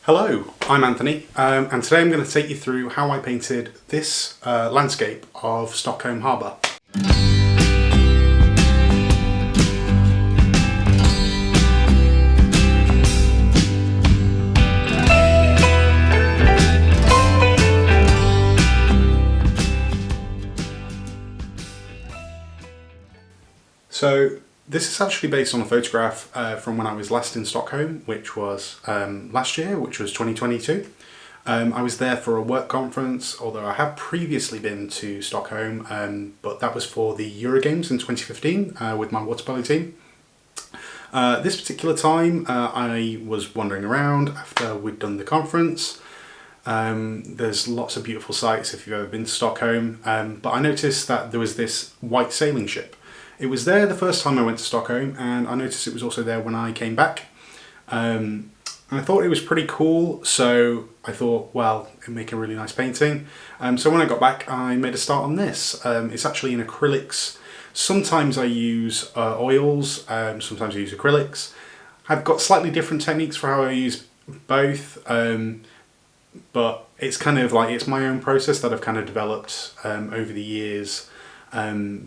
Hello, I'm Anthony, and today I'm going to take you through how I painted this landscape of Stockholm Harbour. So this is actually based on a photograph from when I was last in Stockholm, which was last year, which was 2022. I was there for a work conference, although I have previously been to Stockholm, but that was for the Eurogames in 2015 with my water polo team. This particular time I was wandering around after we'd done the conference. There's lots of beautiful sights if you've ever been to Stockholm, but I noticed that there was this white sailing ship. It was there the first time I went to Stockholm, and I noticed it was also there when I came back. And I thought it was pretty cool, so I thought, well, it'd make a really nice painting. So when I got back, I made a start on this. It's actually in acrylics. Sometimes I use oils, sometimes I use acrylics. I've got slightly different techniques for how I use both, but it's kind of like, it's my own process that I've kind of developed over the years.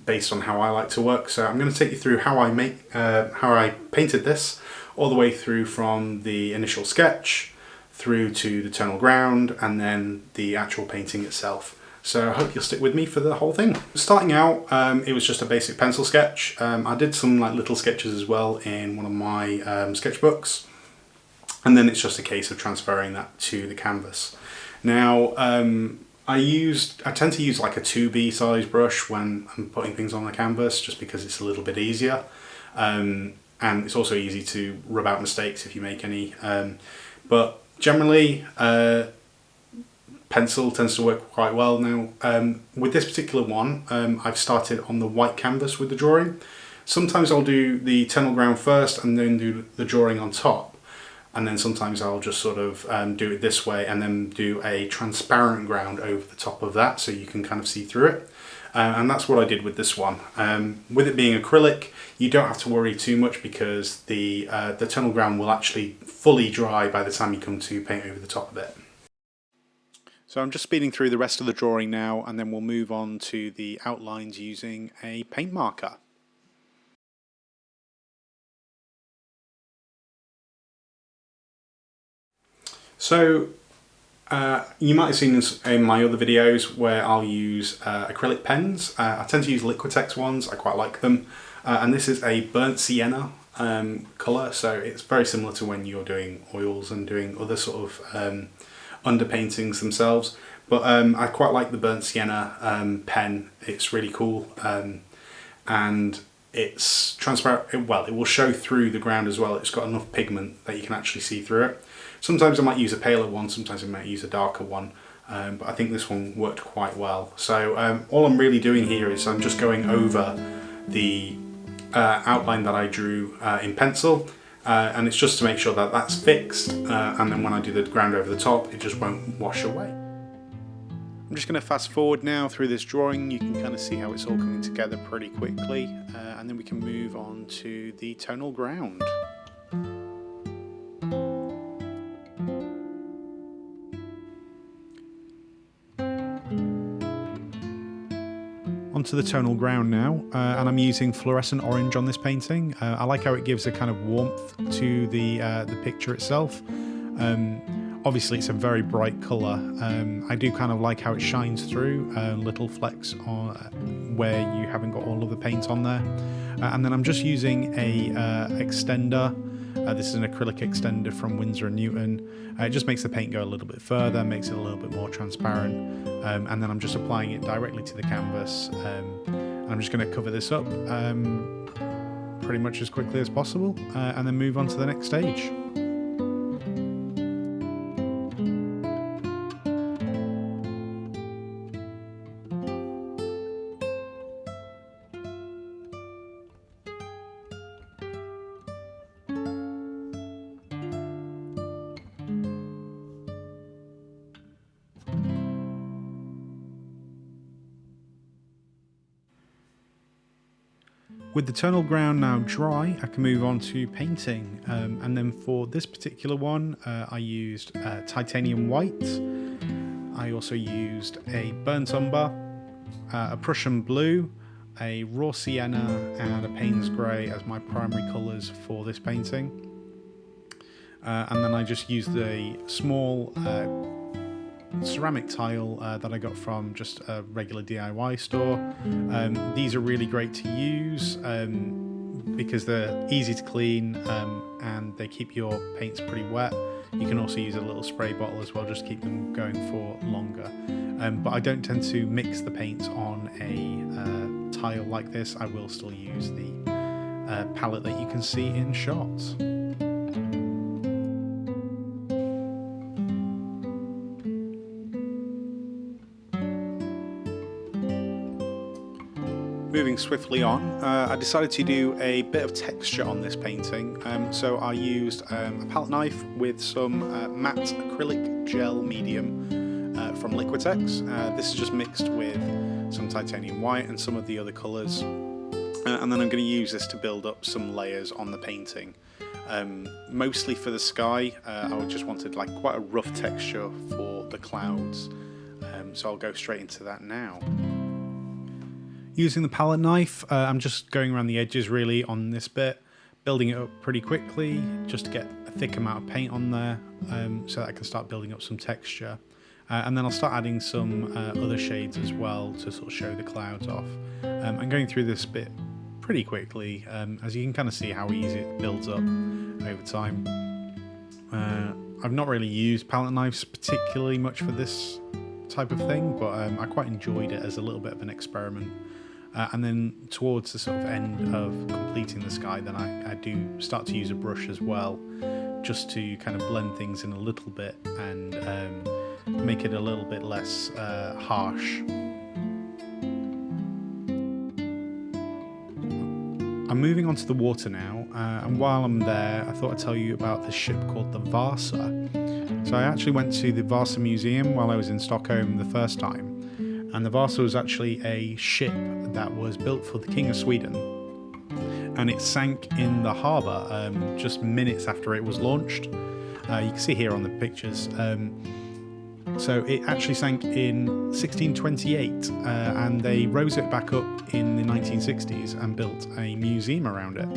Based on how I like to work. So I'm going to take you through how I painted this, all the way through from the initial sketch through to the tonal ground and then the actual painting itself. So I hope you'll stick with me for the whole thing. Starting out, it was just a basic pencil sketch. I did some like little sketches as well in one of my sketchbooks, and then it's just a case of transferring that to the canvas. Now, I tend to use like a 2B size brush when I'm putting things on the canvas, just because it's a little bit easier, and it's also easy to rub out mistakes if you make any, but generally pencil tends to work quite well. Now with this particular one, I've started on the white canvas with the drawing. Sometimes I'll do the tonal ground first and then do the drawing on top. And then sometimes I'll just sort of do it this way and then do a transparent ground over the top of that so you can kind of see through it. And that's what I did with this one. With it being acrylic, you don't have to worry too much because the tonal ground will actually fully dry by the time you come to paint over the top of it. So I'm just speeding through the rest of the drawing now, and then we'll move on to the outlines using a paint marker. So you might have seen this in my other videos where I'll use acrylic pens. I tend to use Liquitex ones, I quite like them. And this is a burnt sienna colour, so it's very similar to when you're doing oils and doing other sort of underpaintings themselves. But I quite like the burnt sienna pen, it's really cool. And it's transparent, well, it will show through the ground as well. It's got enough pigment that you can actually see through it. Sometimes I might use a paler one, sometimes I might use a darker one, but I think this one worked quite well. So all I'm really doing here is I'm just going over the outline that I drew in pencil, and it's just to make sure that that's fixed, and then when I do the ground over the top, it just won't wash away. I'm just going to fast forward now through this drawing. You can kind of see how it's all coming together pretty quickly, and then we can move on to the tonal ground. Onto the tonal ground now, and I'm using fluorescent orange on this painting. I like how it gives a kind of warmth to the picture itself. Obviously it's a very bright colour. I do kind of like how it shines through, little flecks on where you haven't got all of the paint on there. And then I'm just using a extender. This is an acrylic extender from Winsor & Newton. It just makes the paint go a little bit further, makes it a little bit more transparent. And then I'm just applying it directly to the canvas. And I'm just going to cover this up pretty much as quickly as possible, and then move on to the next stage. With the tonal ground now dry, I can move on to painting. And then for this particular one, I used titanium white. I also used a burnt umber, a Prussian blue, a raw sienna, and a Payne's grey as my primary colours for this painting. And then I just used a small ceramic tile that I got from just a regular DIY store. These are really great to use because they're easy to clean and they keep your paints pretty wet. You can also use a little spray bottle as well, just to keep them going for longer. But I don't tend to mix the paints on a tile like this. I will still use the palette that you can see in shots. Moving swiftly on, I decided to do a bit of texture on this painting, so I used a palette knife with some matte acrylic gel medium from Liquitex. This is just mixed with some titanium white and some of the other colours, and then I'm going to use this to build up some layers on the painting. Mostly for the sky, I just wanted like quite a rough texture for the clouds, so I'll go straight into that now. Using the palette knife, I'm just going around the edges really on this bit, building it up pretty quickly just to get a thick amount of paint on there so that I can start building up some texture. And then I'll start adding some other shades as well to sort of show the clouds off. I'm going through this bit pretty quickly, as you can kind of see how easy it builds up over time. I've not really used palette knives particularly much for this type of thing, but I quite enjoyed it as a little bit of an experiment. And then towards the sort of end of completing the sky, then I do start to use a brush as well, just to kind of blend things in a little bit and make it a little bit less harsh. I'm moving on to the water now, and while I'm there, I thought I'd tell you about this ship called the Vasa. So I actually went to the Vasa Museum while I was in Stockholm the first time. And the Vasa was actually a ship that was built for the King of Sweden, and it sank in the harbour just minutes after it was launched. You can see here on the pictures. So it actually sank in 1628, and they rose it back up in the 1960s and built a museum around it.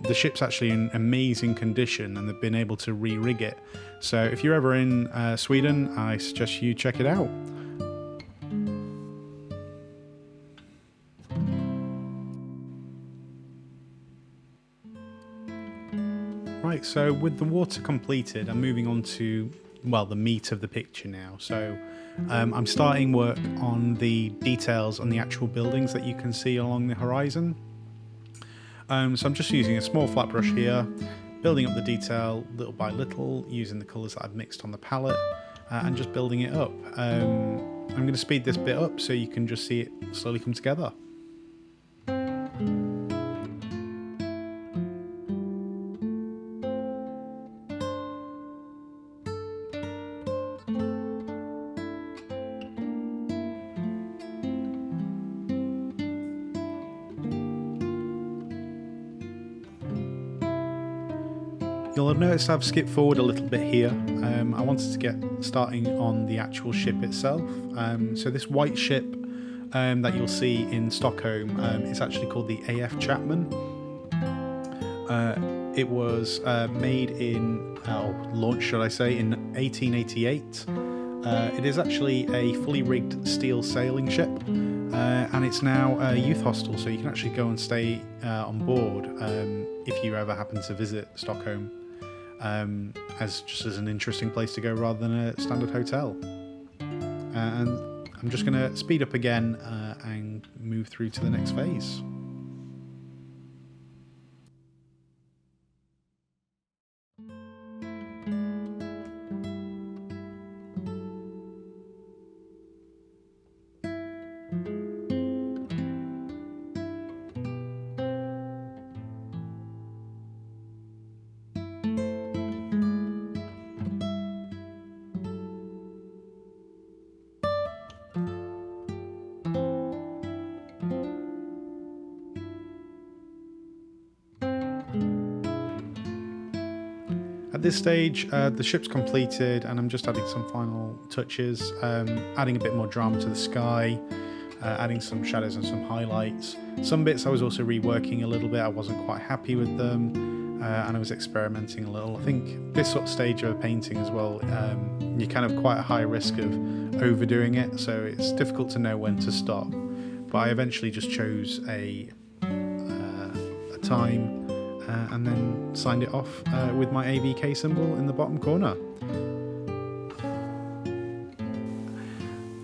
The ship's actually in amazing condition, and they've been able to re-rig it. So if you're ever in Sweden, I suggest you check it out. Right, so with the water completed, I'm moving on to, well, the meat of the picture now. So I'm starting work on the details on the actual buildings that you can see along the horizon. So I'm just using a small flat brush here, building up the detail little by little, using the colours that I've mixed on the palette, and just building it up. I'm going to speed this bit up so you can just see it slowly come together. You'll have noticed I've skipped forward a little bit here. I wanted to get starting on the actual ship itself. So this white ship that you'll see in Stockholm is actually called the AF Chapman. It was made in, launched should I say, in 1888. It is actually a fully rigged steel sailing ship, and it's now a youth hostel, so you can actually go and stay on board if you ever happen to visit Stockholm, as an interesting place to go rather than a standard hotel. And I'm just going to speed up again and move through to the next phase. At this stage, the ship's completed and I'm just adding some final touches, adding a bit more drama to the sky, adding some shadows and some highlights. Some bits I was also reworking a little bit, I wasn't quite happy with them, and I was experimenting a little. I think this sort of stage of a painting as well, you're kind of quite a high risk of overdoing it, so it's difficult to know when to stop. But I eventually just chose a time and then signed it off with my AVK symbol in the bottom corner.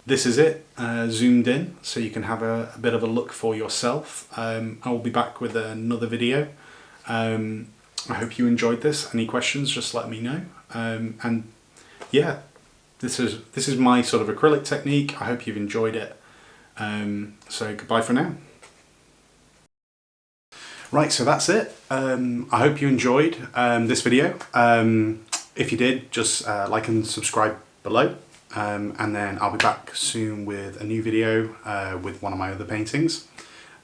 This is it, zoomed in, so you can have a bit of a look for yourself. I will be back with another video. I hope you enjoyed this. Any questions, just let me know. And yeah, this is my sort of acrylic technique. I hope you've enjoyed it. So goodbye for now. Right, so that's it. I hope you enjoyed this video. If you did, just like and subscribe below. And then I'll be back soon with a new video with one of my other paintings.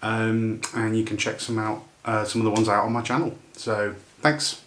And you can check some of the ones out on my channel. So thanks.